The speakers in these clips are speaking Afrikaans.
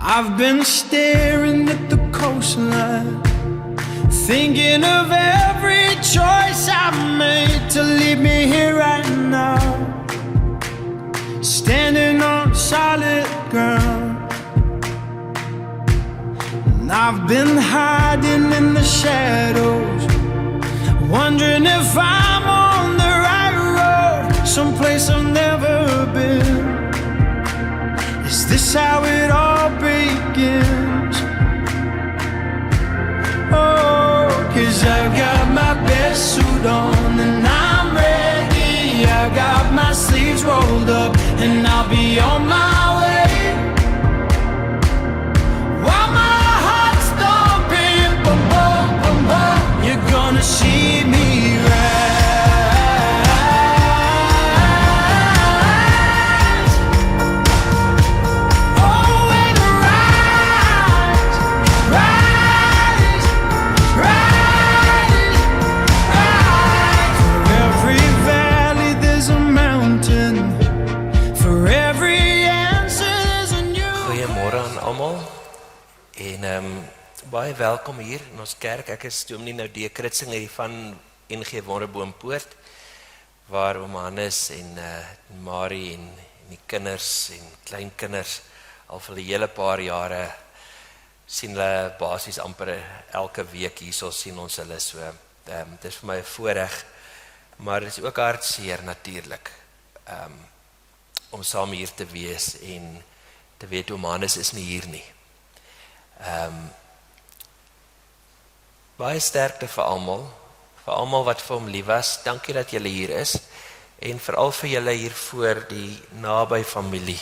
I've been staring at the coastline, thinking of every choice I've made to leave me here right now, standing on solid ground. And I've been hiding in the shadows, wondering if I'm on the right road, someplace I've never been. Is this how it all begins? Oh, 'cause I've got my best suit on and I'm ready. I got my sleeves rolled up and I'll be on my way. While my heart's thumping, boom, boom, boom, boom, you're gonna see me baie welkom hier in ons kerk. Ek is Dominee nou die Kritsing hier van NG Wonderboomppoort, waar oom Hannes en Marie en die kinders en kleinkinders al vir 'n hele paar jare sien hulle basies amper elke week hierso sien ons hulle so. Dit is vir my 'n voorreg, maar dit is ook hartseer natuurlik om saam hier te wees en te weet oom Hannes is nie hier nie. Baie sterkte vir almal wat vir hom lief was. Dankie dat julle hier is en veral vir julle hier voor die naby familie.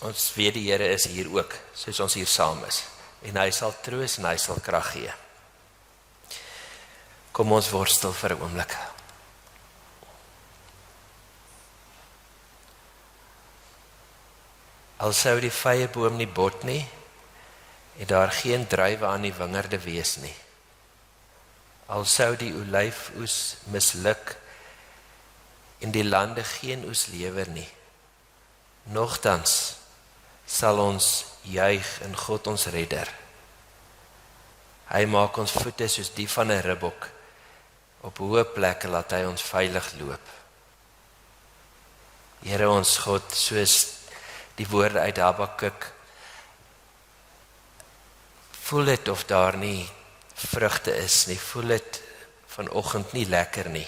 Ons weet die Here is hier ook, soos ons hier saam is. En hy sal troos en hy sal krag gee. Kom ons worstel vir 'n oomblik. Al sou die vrye boom nie bot nie, en daar geen druiwe aan die wingerde wees nie. Al sou die olyfoes misluk, en die lande geen oes lewer nie. Nogtans sal ons juig in God ons redder. Hy maak ons voete soos die van 'n ribbok, op hoë plekke laat hy ons veilig loop. Here ons God, soos die woorde uit Habakuk, voel dit of daar nie vrugte is nie, voel dit vanoggend nie lekker nie,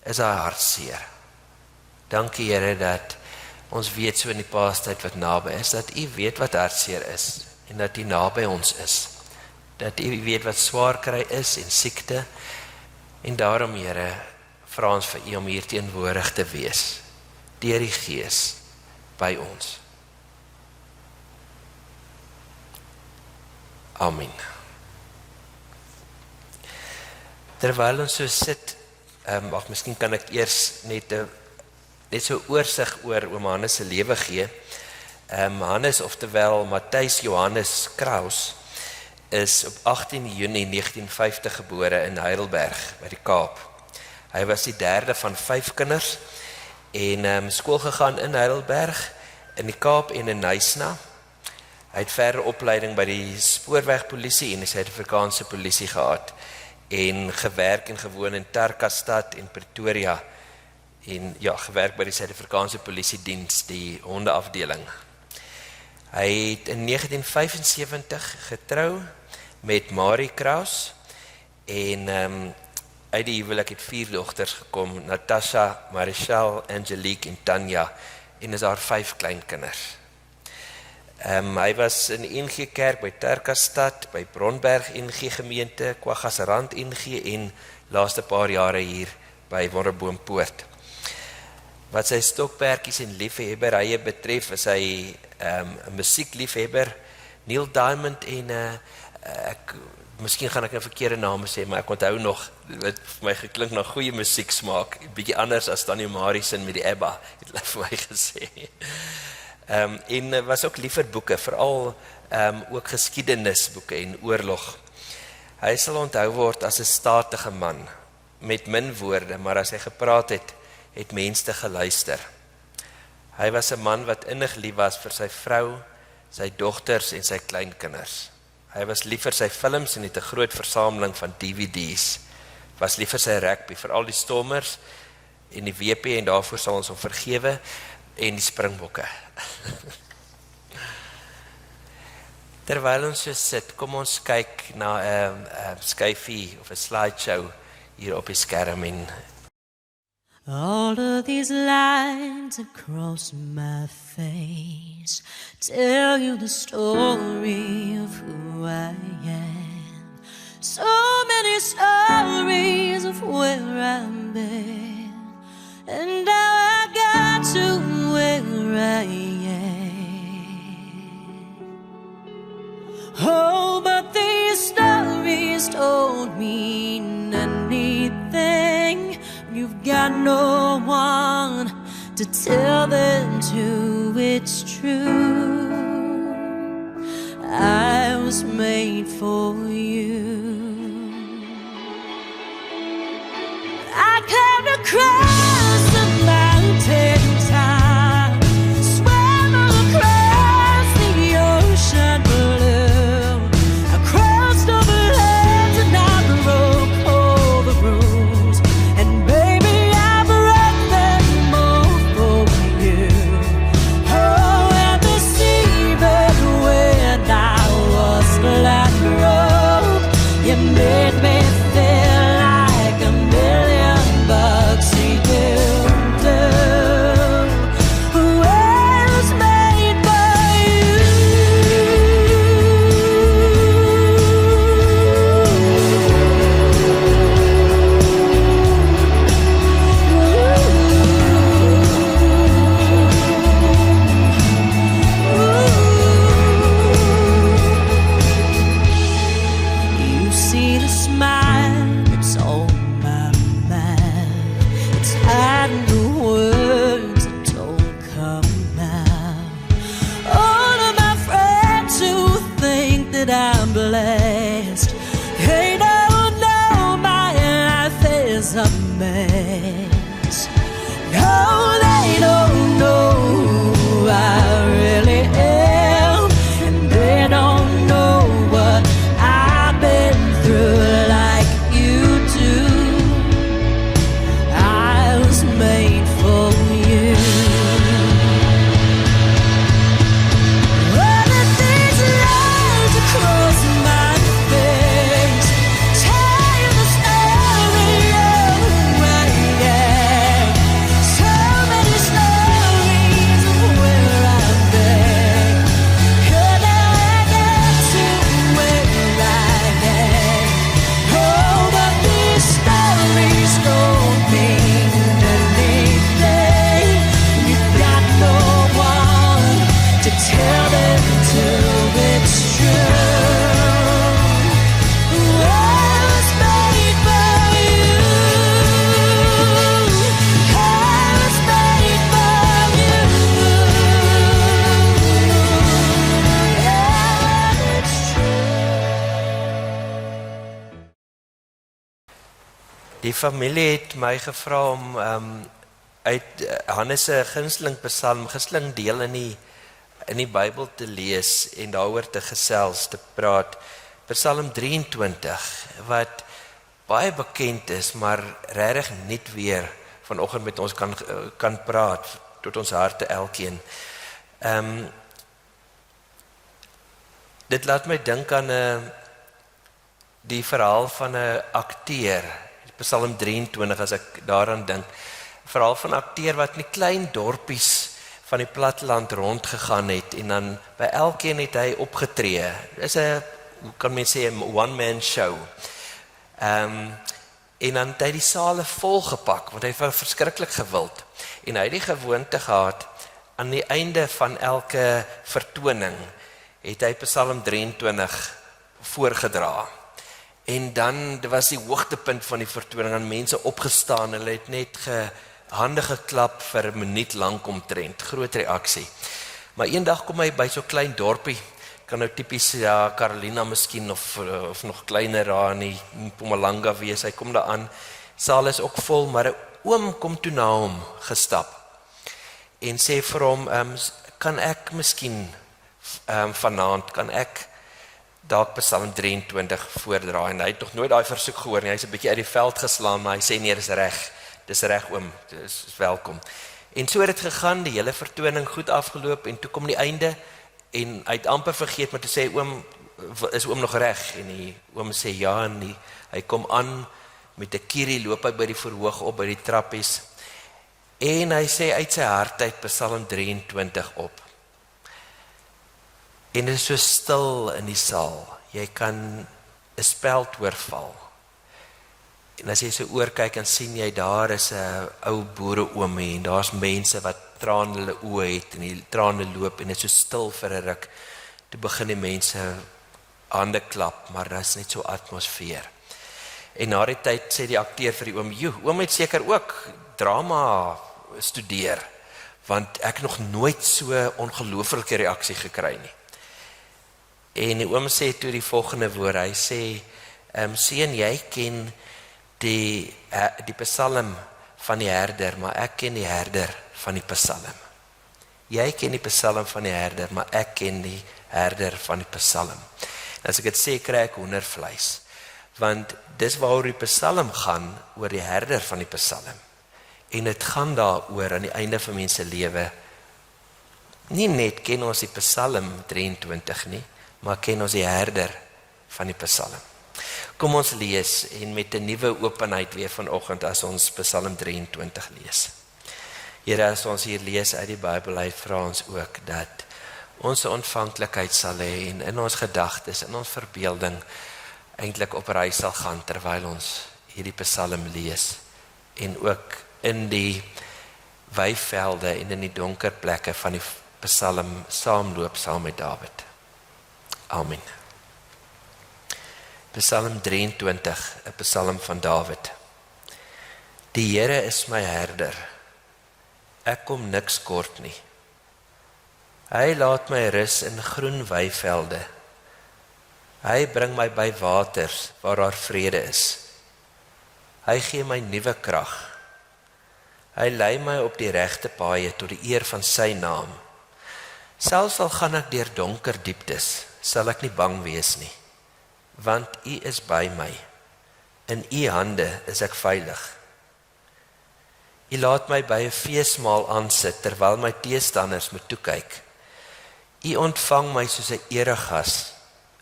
is daar hartseer. Dankie Here dat ons weet so in die paastyd wat naby is, dat U weet wat hartseer is, en dat U naby ons is, dat U weet wat swaar kry is en siekte, en daarom Here, vra ons vir U om hier teenwoordig te wees, deur die Gees, by ons. Amen. Terwyl ons so sit, miskien kan ek eers net so oorsig oor oom Hannes se lewe gee. Hannes, oftewel Matthys Johannes Kraus, is op 18 Junie 1950 gebore in Heidelberg, by die Kaap. Hy was die derde van 5 kinders, en skool gegaan in Heidelberg, in die Kaap en in Nysna. Hy het verdere opleiding by die spoorwegpolisie en die Suid-Afrikaanse polisie gehad, en gewerk en gewoon in Terkastad en Pretoria, en ja, gewerk by die Suid-Afrikaanse polisiediens, die hondeafdeling. Hy het in 1975 getrou met Marie Kraus, en uit die huwelik het 4 dogters gekom, Natasha, Marichelle, Angelique en Tanya, en is daar 5 kleinkinders. Hy was in die NG Kerk by Terkastad, by Bronberg NG gemeente, Kwaggasrand NG en laaste paar jare hier by Wonderboomppoort. Wat sy stokpertjies en liefhebberye betref, is hy 'n musiekliefhebber, Neil Diamond en miskien gaan ek 'n verkeerde name sê, maar ek onthou nog, wat vir my geklink na goeie musiek smaak, bietjie anders as Tannie Marison met die ABBA, het hulle vir my gesê. En was ook lief vir boeke, veral ook geskiedenisboeke en oorlog. Hy sal onthou word as 'n statige man, met min woorde, maar as hy gepraat het, het mense geluister. Hy was 'n man wat innig lief was vir sy vrou, sy dogters en sy kleinkinders. Hy was lief vir sy films en het 'n groot versameling van DVD's. Was lief vir sy rugby, veral die Stormers en die WP, en daarvoor sal ons hom vergewe, en die Springbokke. Terwyl ons so sit, kom ons kyk na 'n skyfie of 'n slideshow hier op die skerm en all of these lines across my face tell you the story of who I am. So many stories of where I've been and how I got to where I am. Oh, but these stories don't mean anything. You've got no one to tell them to. It's true, I was made for you. I climbed across the mountain top, swam across the ocean blue. I crossed over lands and I broke all the rules. And baby, I broke them all for you. Oh, and the seabed when I was flat broke, you made me feel like $1 million you do. I was made for you. You see the smile that's on my mind. It's hiding the words that don't come out. All of my friends who think that I'm blessed, they don't know my life is a mess. No, they don't know who I really am, and they don't know what I've been through like you do. I was made for you. All of these lines across my face tell you the story of who I am. So many stories of where I've been. And now I get to where I am. Oh, but these stories don't mean anything. You've got no one to tell them to. It's true, I was made for you. I was made for you. Yeah, it's true. die familie het my gevra om uit Hannes se gunsteling psalm, gunsteling deel in die Bybel te lees en daaroor te gesels, te praat. Psalm 23, wat baie bekend is, maar regtig net weer vanoggend met ons kan praat, tot ons harte elkeen. Dit laat my dink aan die verhaal van 'n akteur, Psalm 23, as ek daaraan dink, verhaal van 'n akteur wat in die klein dorpies van die platteland rondgegaan het, en dan by elkeen het hy opgetree. Dit is 'n, hoe kan mens sê, 'n one-man show. En dan het hy die sale volgepak, want hy was verskriklik gewild. En hy het die gewoonte gehad, aan die einde van elke vertoning, het hy Psalm 23 voorgedra. En dan was die hoogtepunt van die vertoning, aan mense opgestaan, hulle het net hande geklap vir 'n minuut lank omtrent, groot reaksie. Maar eendag kom hy by so klein dorpie, kan nou typies Carolina miskien, of nog kleiner daar in Mpumalanga wees, hy kom daar aan, saal is ook vol, maar 'n oom kom toe na hom gestap. en sê vir hom, kan ek miskien vanaand, kan ek dalk Psalm 23 voordra, en hy het nog nooit daai versoek gehoor nie, hy is 'n bietjie uit die veld geslaan, maar hy sê nee, dis reg oom, dis welkom. En so het dit gegaan, die hele vertoning goed afgeloop, en toe kom die einde, en hy het amper vergeet, maar toe sê oom, is oom nog reg? En die oom sê ja, en hy kom aan, met 'n kierie, loop hy by die verhoog op, by die trappies, en hy sê uit sy hart uit Psalm 23 op. En dit is so stil in die saal, jy kan 'n speld hoorval. En as jy so oorkyk en sien jy, daar is 'n ou boereoomie, en daar's mense wat traan hulle oë het, en die trane loop, en dit is so stil vir 'n ruk. Toe begin die mense hande klap, maar daar is net so atmosfeer. En na die tyd sê die akteur vir die oom, oom het seker ook drama studeer, want ek het nog nooit so ongelooflike reaksie gekry nie. En die oom sê toe die volgende woord, hy sê, seun, jy ken die Psalm van die herder, maar ek ken die herder van die Psalm. Jy ken die Psalm van die herder, maar ek ken die herder van die Psalm. En as ek dit sê, kry ek hoendervleis, want dis waaroor die Psalm gaan, oor die herder van die Psalm. En dit gaan daaroor aan die einde van mense lewe, nie net ken ons die Psalm 23 nie, maar ken ons die herder van die Psalm. Kom ons lees, en met 'n nuwe openheid weer vanoggend as ons Psalm 23 lees. Here, as ons hier lees uit die Bybel, hy vra ons ook dat ons ontvanklikheid sal hê, en in ons gedagtes, in ons verbeelding, eintlik op reis sal gaan, terwyl ons hierdie Psalm lees, en ook in die weivelde en in die donker plekke van die Psalm saamloop saam met Dawid. Amen. Psalm 23, 'n Psalm van Dawid. Die Here is my herder, ek kom niks kort nie. Hy laat my rus in groen weivelde. Hy bring my by waters waar daar vrede is. Hy gee my nuwe krag. Hy lei my op die regte paaie tot die eer van sy naam. Selfs al gaan ek deur donker dieptes, sal ek nie bang wees nie, want U is by my. In U hande is ek veilig. U laat my by 'n feesmaal aansit, terwyl my teestanders moet toekyk. U ontvang my soos 'n eregas.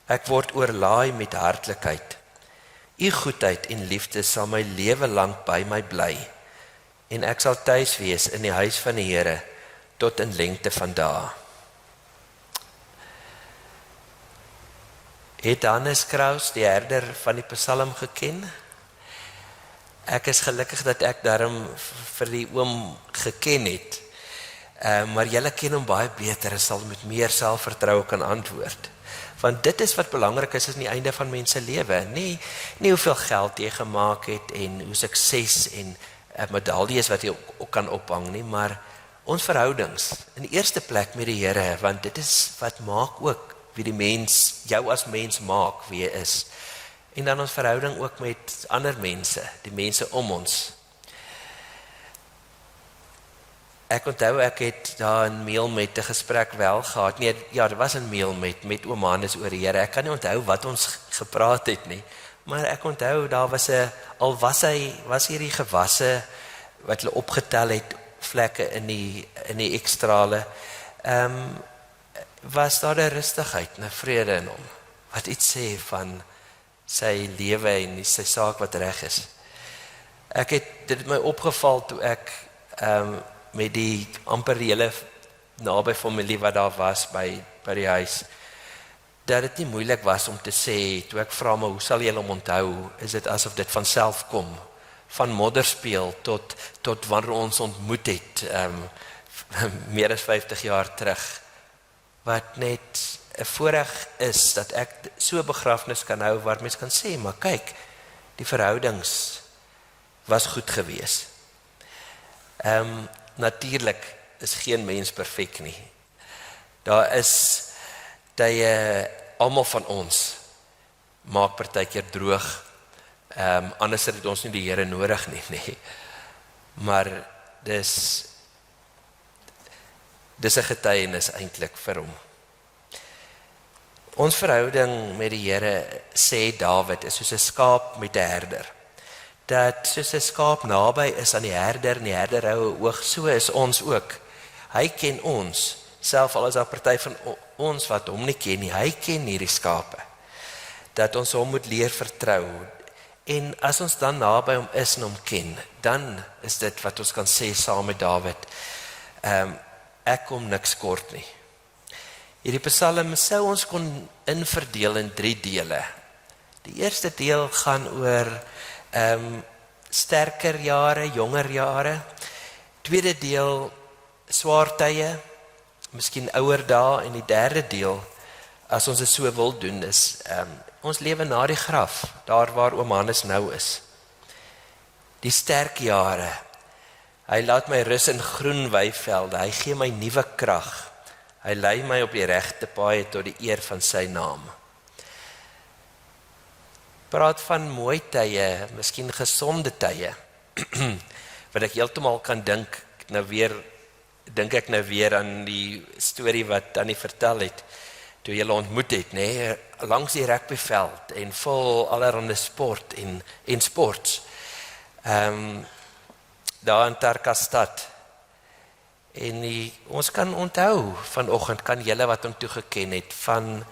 Ek word oorlaai met hartlikheid. U goedheid en liefde sal my lewe lank by my bly, en ek sal tuis wees in die huis van die Here tot in lengte van dae. Het Hannes Kraus, die herder van die Psalm, geken? Ek is gelukkig dat ek daarom vir die oom geken het, maar julle ken hom baie beter en sal met meer selfvertroue kan antwoord. Want dit is wat belangrik is aan die einde van mense lewe. Nie hoeveel geld jy gemaak het en hoe sukses en medaljes wat jy ook kan ophang nie, maar ons verhoudings in die eerste plek met die Here, want dit is wat maak ook wie die mens, jou as mens maak wie jy is. En dan ons verhouding ook met ander mense, die mense om ons. Ek onthou, ek het daar 'n mail met 'n gesprek wel gehad. Nee, ja, dit was 'n mail met oom Hannes oor die Here. Ek kan nie onthou wat ons gepraat het nie, maar ek onthou daar was was hierdie gewasse wat hulle opgetel het, vlekke in die ekstrale. Was daar 'n rustigheid, 'n vrede in hom, wat iets sê van sy lewe en sy saak wat reg is. Dit het my opgeval toe ek met die amper hele naby familie wat daar was by die huis, dat dit nie moeilik was om te sê, toe ek vra maar hoe sal jy hom onthou, is dit asof dit van self kom, van modderspeel tot wanneer ons ontmoet het, meer as 50 jaar terug, wat net 'n voorreg is, dat ek so begrafnis kan hou, waar mens kan sê, maar kyk, die verhoudings was goed gewees. Natuurlik is geen mens perfek nie. Daar is tye, almal van ons maak partykeer droog, anders het ons nie die Here nodig nie. Maar Dis 'n getuienis eintlik vir hom. Ons verhouding met die Here, sê Dawid, is soos 'n skaap met 'n herder. Dat soos 'n skaap naby is aan die herder en die herder hou 'n oog, so is ons ook. Hy ken ons, self al is daar party van ons wat hom nie ken nie, hy ken hierdie skape. Dat ons hom moet leer vertrou. En as ons dan naby hom is en hom ken, dan is dit wat ons kan sê saam met Dawid, ek kom niks kort nie. Hierdie Psalm sou ons kon inverdeel in 3 dele. Die eerste deel gaan oor sterker jare, jonger jare. Tweede deel swaar tye, miskien ouer dae, en die derde deel, as ons dit so wil doen, is ons lewe na die graf, daar waar oom Hannes nou is. Die sterk jare. Hy laat my rus in groen weivelde, hy gee my nuwe krag. Hy lei my op die regte paaie tot die eer van sy naam. Praat van mooi tye, miskien gesonde tye. Wat ek heeltemal kan dink ek nou weer aan die storie wat Tannie vertel het, toe julle ontmoet het, nee, langs die rugbyveld en vol allerhande sport en sports. Daar in Tarkastad. En ons kan onthou, vanoggend kan julle wat hom toe geken het, van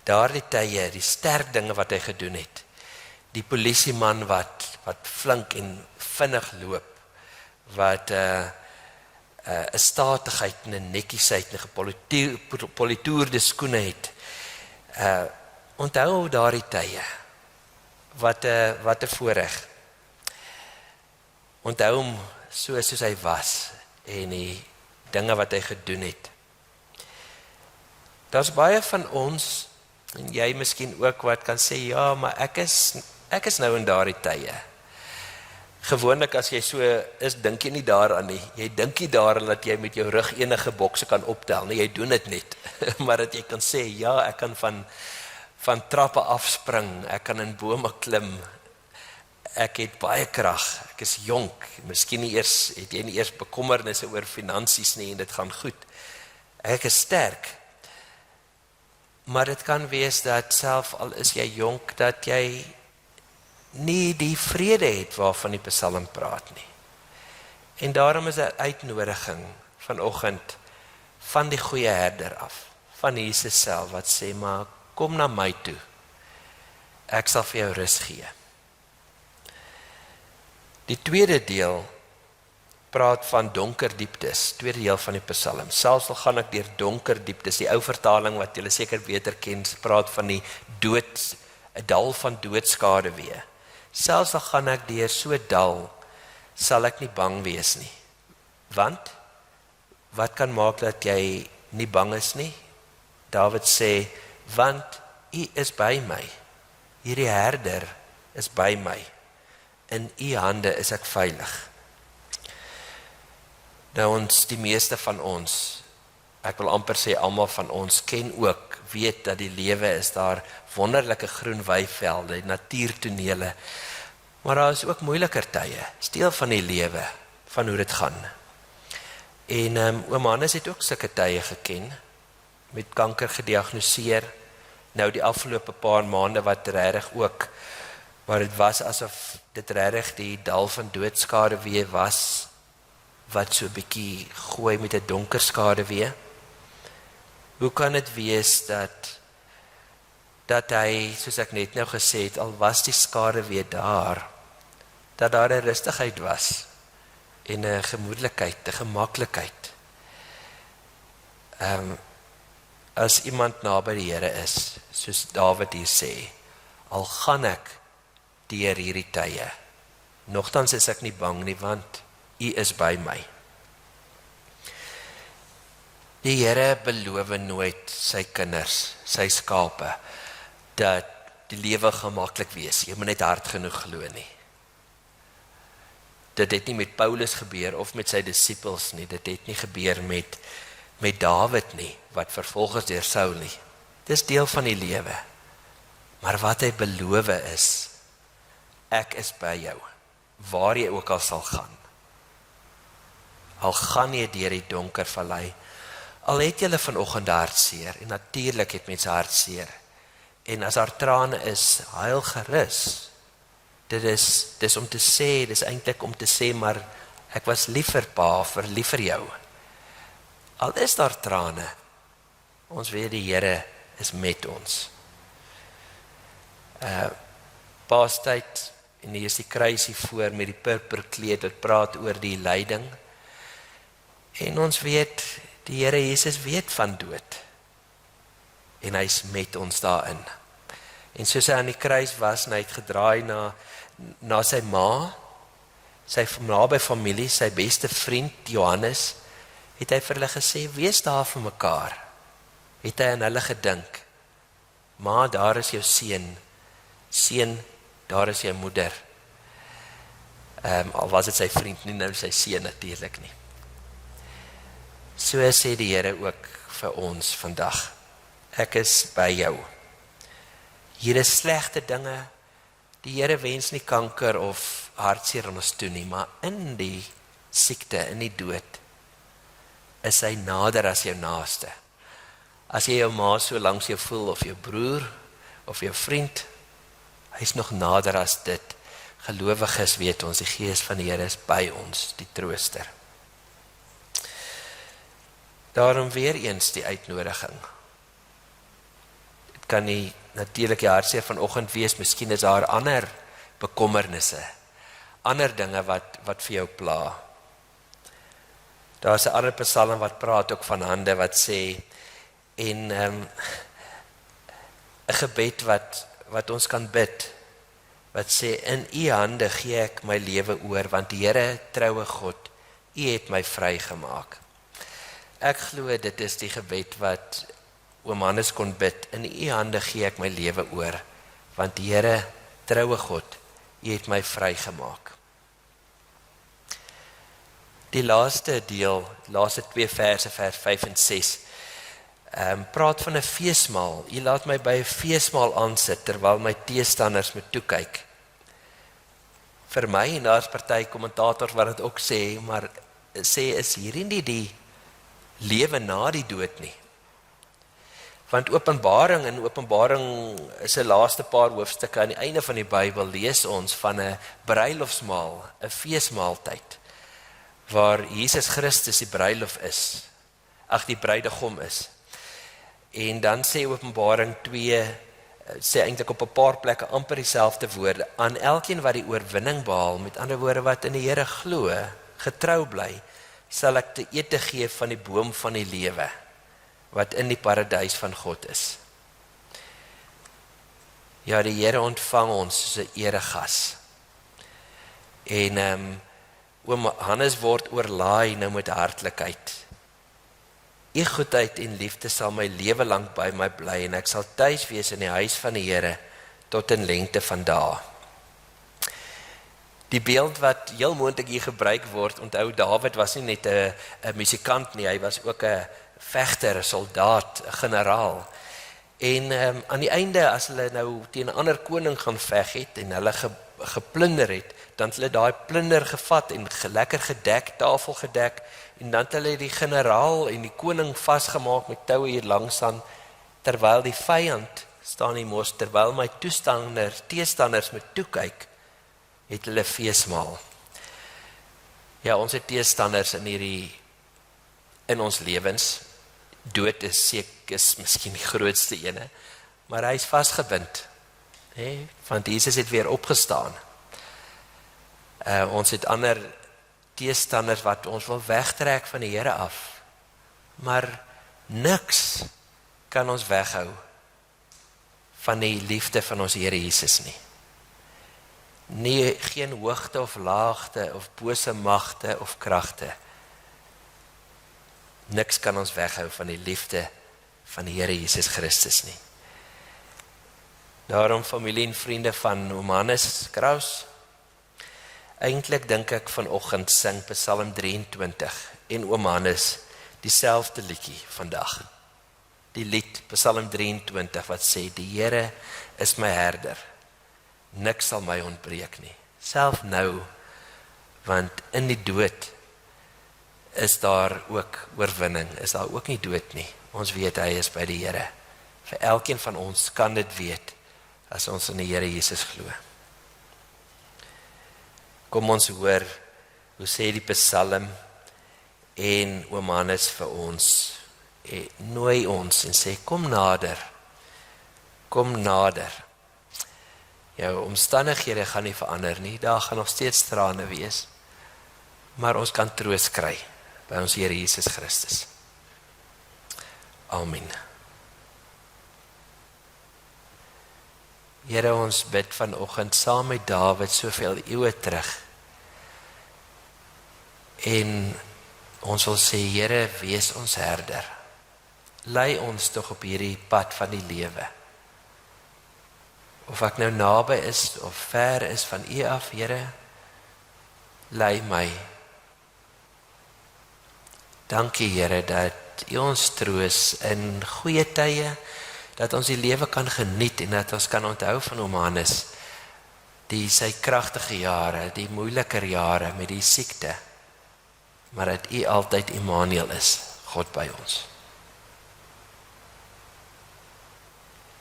daardie tye, die sterk dinge wat hy gedoen het. Die polisieman wat flink en vinnig loop, wat 'n statigheid en 'n netjiesheid en 'n gepolitoerde skoene het. Onthou daardie tye, wat 'n voorreg. Onthou hom soos hy was, en die dinge wat hy gedoen het. Daar's baie van ons, en jy miskien ook, wat kan sê, ja, maar ek is nou in daardie tye. Gewoonlik as jy so is, dink jy nie daaraan nie. Jy dink nie daaraan dat jy met jou rug enige bokse kan optel nie, jy doen dit net. Maar dat jy kan sê, ja, ek kan van trappe afspring, ek kan in bome klim, ek het baie krag, ek is jonk, miskien het jy nie eers bekommernisse oor finansies nie, en dit gaan goed. Ek is sterk. Maar dit kan wees dat self al is jy jonk, dat jy nie die vrede het waarvan die Psalm praat nie. En daarom is 'n uitnodiging vanoggend van die goeie herder af, van Jesus self, wat sê, maar kom na my toe, ek sal vir jou rus gee. Die tweede deel praat van donker dieptes, tweede deel van die Psalm. Selfs al gaan ek deur donker dieptes, die ou vertaling wat julle seker beter ken, praat van die dood, 'n dal van doodskade weer. Selfs al gaan ek deur so dal, sal ek nie bang wees nie. Want, wat kan maak dat jy nie bang is nie? Dawid sê, want U is by my. Hierdie herder is by my. In U hande is ek veilig. Nou die meeste van ons, ek wil amper sê almal van ons, ken ook, weet dat die lewe is daar wonderlike groen weivelde, natuurtonele, maar daar is ook moeiliker tye, deel van die lewe, van hoe dit gaan. En oom Hannes het ook sulke tye geken, met kanker gediagnoseer, nou die afgelope paar maande wat regtig ook, waar dit was asof dit regtig die dal van doodskade weer was, wat so 'n bietjie gooi met 'n donker skade weer. Hoe kan dit wees dat hy, soos ek net nou gesê het, al was die skade weer daar, dat daar 'n rustigheid was, en 'n gemoedelikheid, 'n gemaklikheid. As iemand naby die Here is, soos Dawid hier sê, al gaan ek deur hierdie tye, nogtans is ek nie bang nie, want U is by my. Die Here beloof nooit sy kinders, sy skape, dat die lewe gemaklik wees. Jy moet net hard genoeg glo nie. Dit het nie met Paulus gebeur of met sy disippels nie. Dit het nie gebeur met Dawid nie, wat vervolg is deur Saul nie. Dis deel van die lewe. Maar wat hy beloof is, ek is by jou, waar jy ook al sal gaan. Al gaan jy deur die donker vallei, Al het julle vanoggend hartseer, en natuurlik het mense hartseer, en as daar trane is, huil gerus. Dis om te sê, dis eintlik om te sê, maar ek was lief vir pa, lief vir jou. Al is daar trane, ons weet die Here is met ons. Paastyd, en hier is die kruisie voor met die purperkleed wat praat oor die lyding. En ons weet, die Here Jesus weet van dood. En hy is met ons daarin. En soos hy aan die kruis was, en hy het gedraai na sy ma, sy naby familie, sy beste vriend Johannes, het hy vir hulle gesê, wees daar vir mekaar. Het hy aan hulle gedink, ma, daar is jou seun, seun, daar is jou moeder. Al was dit sy vriend, nie nou sy seun natuurlik nie. So sê die Here ook vir ons vandag, ek is by jou. Hier is slegte dinge, die Here wens nie kanker of hartseer aan ons toe nie, maar in die siekte, in die dood, is hy nader as jou naaste. As jy jou ma so langs jou voel, of jou broer, of jou vriend, hy is nog nader as dit. Gelowiges weet ons, die Gees van die Here is by ons, die trooster. Daarom weer eens die uitnodiging. Dit kan nie natuurlik die hartseer vanoggend wees, miskien is daar ander bekommernisse, ander dinge wat vir jou pla. Daar is 'n ander psalm wat praat ook van hande, wat sê, en 'n gebed wat ons kan bid, wat sê, in u hande gee ek my lewe oor, want die Here, troue God, u het my vrygemaak. Ek glo dit is die gebed wat oom Hannes kon bid, in u hande gee ek my lewe oor, want die Here, troue God, u het my vrygemaak. Die laaste deel, laaste 2 verse, vers 5 en 6, praat van 'n feesmaal. U laat my by 'n feesmaal aansit, terwyl my teestanders me toekyk. Vir my, en daar is party kommentators wat dit ook sê, maar sê, is hierdie nie die lewe na die dood nie? Want Openbaring is 'n laaste paar hoofstukke aan die einde van die Bybel, lees ons van 'n bruilofsmaal, 'n feesmaaltyd, waar Jesus Christus die bruilof is, die bruidegom is. En dan sê Openbaring 2, sê eintlik op 'n paar plekke amper dieselfde woorde, aan elkeen wat die oorwinning behaal, met ander woorde wat in die Here glo, getrou bly, sal ek te ete gee van die boom van die lewe, wat in die paradys van God is. Ja, die Here ontvang ons soos 'n eregas. En oom Hannes word oorlaai nou met hartlikheid. U goedheid en liefde sal my lewe lank by my bly, en ek sal tuis wees in die huis van die Here tot in lengte van dae. Die beeld wat heel moontlik hier gebruik word, onthou Dawid was nie net 'n musikant nie, hy was ook 'n vegter, 'n soldaat, 'n generaal. En aan die einde, as hulle nou teen 'n ander koning gaan veg het en hulle geplunder het, dan het hulle daai plunder gevat en lekker gedek, tafel gedek, en dan het hulle die generaal en die koning vasgemaak met toue hier langs aan, terwyl die vyand, staan die mos, terwyl my teestanders met toekyk, het hulle feesmaal. Ja, ons het teestanders in ons lewens. Dood is miskien die grootste ene, maar hy is vasgebind, want Jesus het weer opgestaan. Ons het ander teestanders wat ons wil wegtrek van die Here af, maar niks kan ons weghou van die liefde van ons Here Jesus nie. Nee, geen hoogte of laagte of bose magte of kragte. Niks kan ons weghou van die liefde van die Here Jesus Christus nie. Daarom, familie en vriende van oom Hannes Kraus, eintlik dink ek vanoggend sing Psalm 23 en oom Hannes dieselfde liedjie vandag. Die lied Psalm 23 wat sê, die Here is my herder, niks sal my ontbreek nie. Self nou, want in die dood is daar ook oorwinning, is daar ook nie dood nie. Ons weet hy is by die Here. Vir elkeen van ons kan dit weet, as ons in die Here Jesus glo. Kom ons hoor, hoe sê die Psalm, en oom Hannes vir ons, nooi ons en sê, kom nader, jou omstandighede gaan nie verander nie, daar gaan nog steeds trane wees, maar ons kan troos kry, by ons Here Jesus Christus. Amen. Here, ons bid vanoggend saam met Dawid soveel eeue terug, en ons wil sê, Here, wees ons herder. Lei ons tog op hierdie pad van die lewe. Of ek nou naby is of ver is van U af, Here, lei my. Dankie, Here, dat U ons troos in goeie tye, dat ons die lewe kan geniet en dat ons kan onthou van oom Hannes, sy kragtige jare, die moeiliker jare met die siekte, maar dat U altyd Immanuel is, God by ons.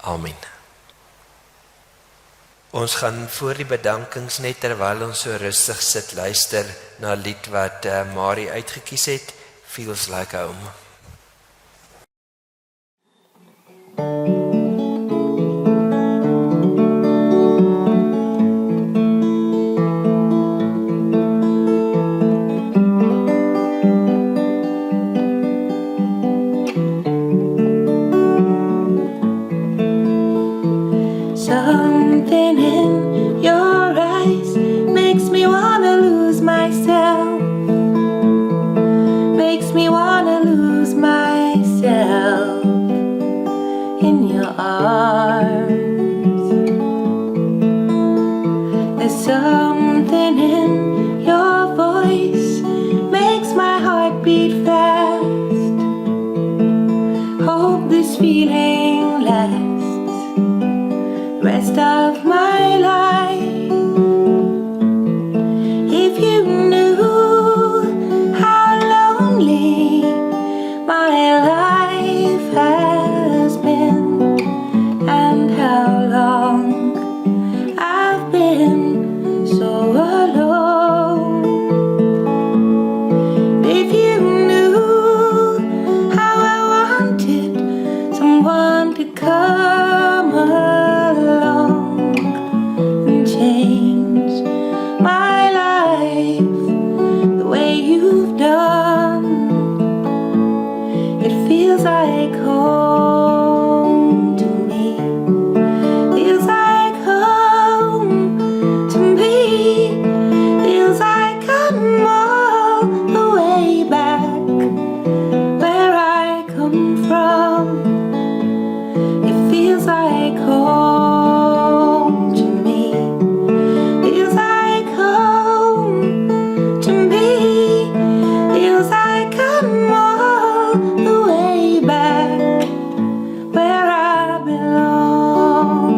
Amen. Ons gaan voor die bedankings net terwyl ons so rustig sit luister na 'n lied wat Marie uitgekies het, Feels Like Home. Something in your eyes makes me wanna lose myself. Makes me wanna lose myself in your arms. There's something in your voice makes my heart beat fast. Hope this feeling lasts rest of my life. If you knew how lonely my life has been, and how long I've been so alone. If you knew how I wanted someone to come along and change my life the way you've done, it feels like home to me. Feels like home to me. Feels like I'm all the way back where I come from. It feels like home to me. Feels like home to me. Feels like I'm all the way back where I belong.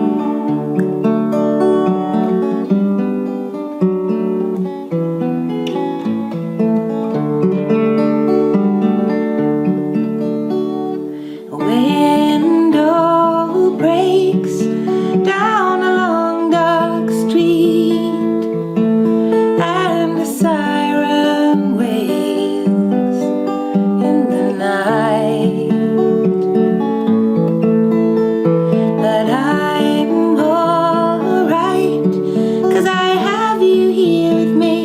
A window breaks down a long dark street, and a siren wails in the night. But I'm alright, 'cause I have you here with me,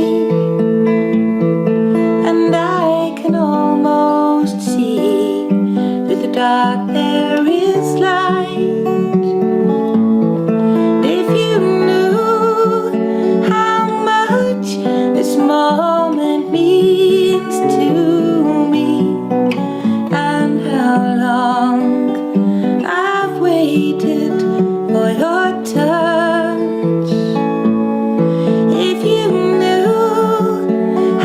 and I can almost see through the dark there is light. If you knew how much this moment means to me, and how long I've waited for your touch. If you knew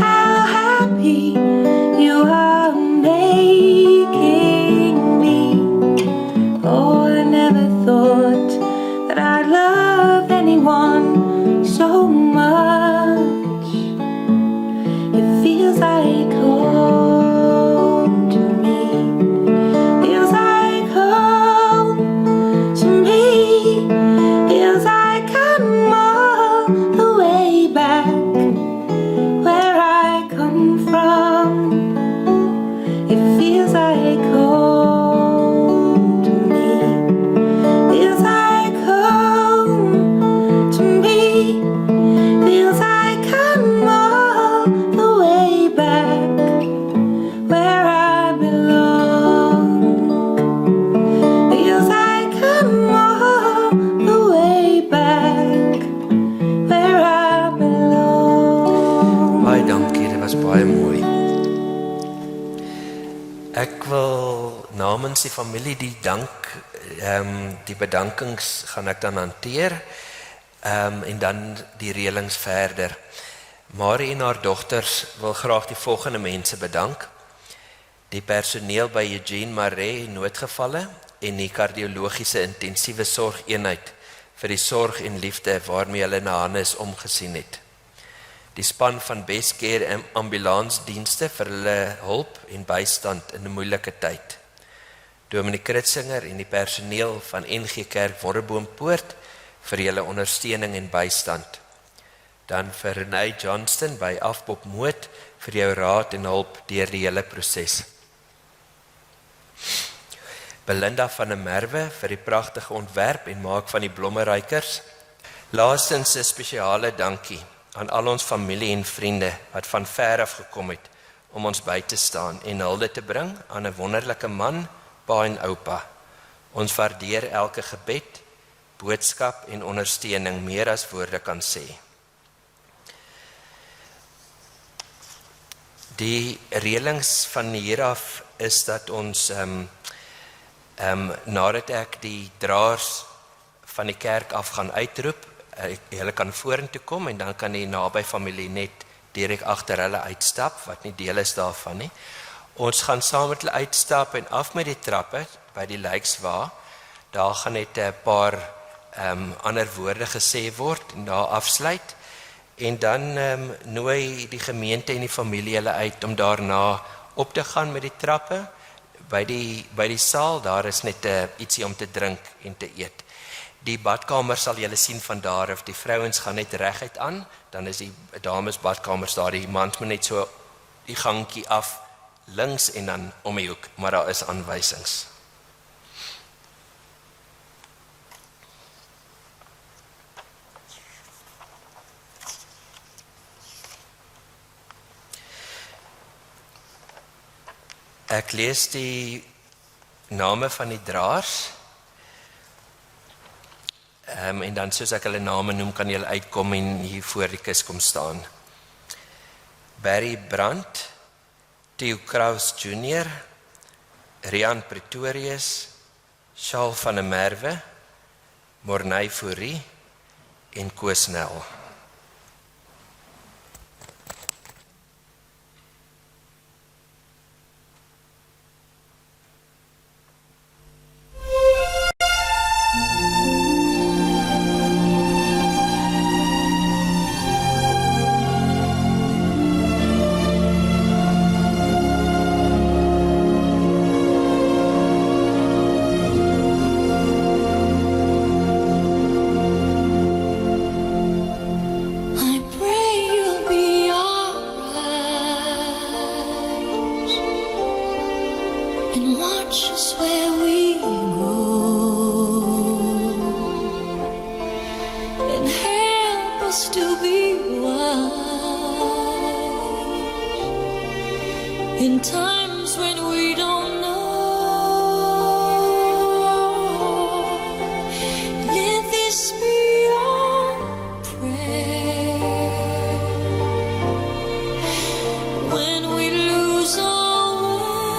how happy you are making me, Ek wil namens die familie die die bedankings gaan ek dan hanteer, en dan die reëlings verder. Marie en haar dogters wil graag die volgende mense bedank. Die personeel by Eugene Marais noodgevalle en die kardiologiese intensiewe sorgeenheid vir die sorg en liefde waarmee hulle na Hannes omgesien het. Die span van Best Care ambulansdienste vir hulle hulp en bystand in 'n moeilike tyd. Dominee Kritzinger en die personeel van NG Kerk Wonderboomppoort vir julle ondersteuning en bystand. Dan vir Renee Johnston by Afpop Moot vir jou raad en hulp deur die hele proses. Belinda van der Merwe vir die pragtige ontwerp en maak van die blommeruikers. Laastens 'n spesiale dankie aan al ons familie en vriende wat van ver af gekom het om ons by te staan en hulde te bring aan 'n wonderlike man, pa en oupa. Ons waardeer elke gebed, boodskap en ondersteuning meer as woorde kan sê. Die reëlings van hier af is dat ons nadat ek die draers van die kerk af gaan uitroep, hulle kan vorentoe kom en dan kan die naby familie net direk agter hulle uitstap, wat nie deel is daarvan nie. Ons gaan saam met hulle uitstap en af met die trappe by die lijkswa. Daar gaan net 'n paar ander woorde gesê word en daar afsluit. En dan nooi die gemeente en die familie hulle uit om daarna op te gaan met die trappe. By die saal, daar is net ietsie om te drink en te eet. Die badkamer sal julle sien van daar af. Die vrouens gaan net reguit aan, dan is die dames badkamers daar, die mans moet net so die gangkie af, links en dan om die hoek, maar daar is aanwysings. Ek lees die name van die draers. En dan soos ek hulle name noem, kan julle uitkom en hier voor die kus kom staan. Barry Brandt, Theo Kraus Jr., Rian Pretorius, Charles van der Merwe, Morney Fourie en Koos Nel. In times when we don't know, let this be our prayer. When we lose our way,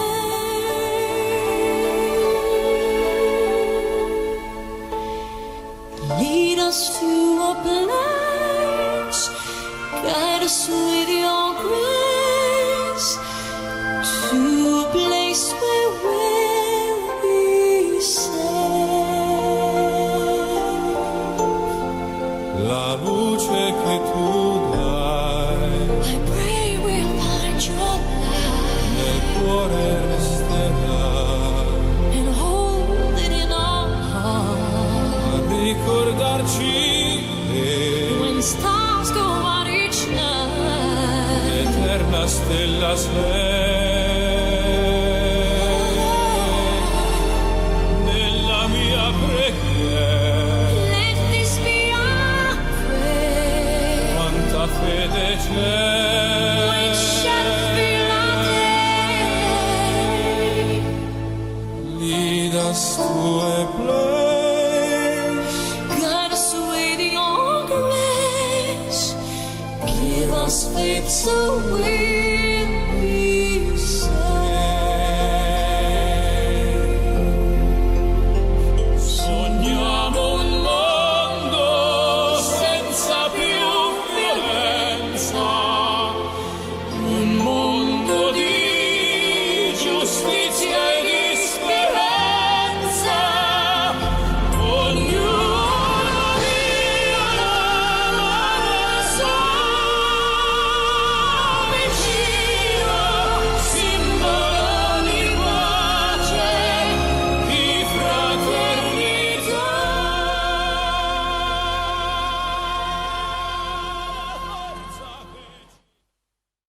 lead us to a place, guide us with your grace, to a place where we'll be safe. La luce che tu dai I pray we'll find your light nel cuore resterà, and hold it in our heart. a ricordarci When stars go out each night, l'eterna stella sei. Nella mia preghiera let this be our prayer. quanta fede c'è. We shall feel our day. Lead us to a place, Guide us with your grace. Give us faith so we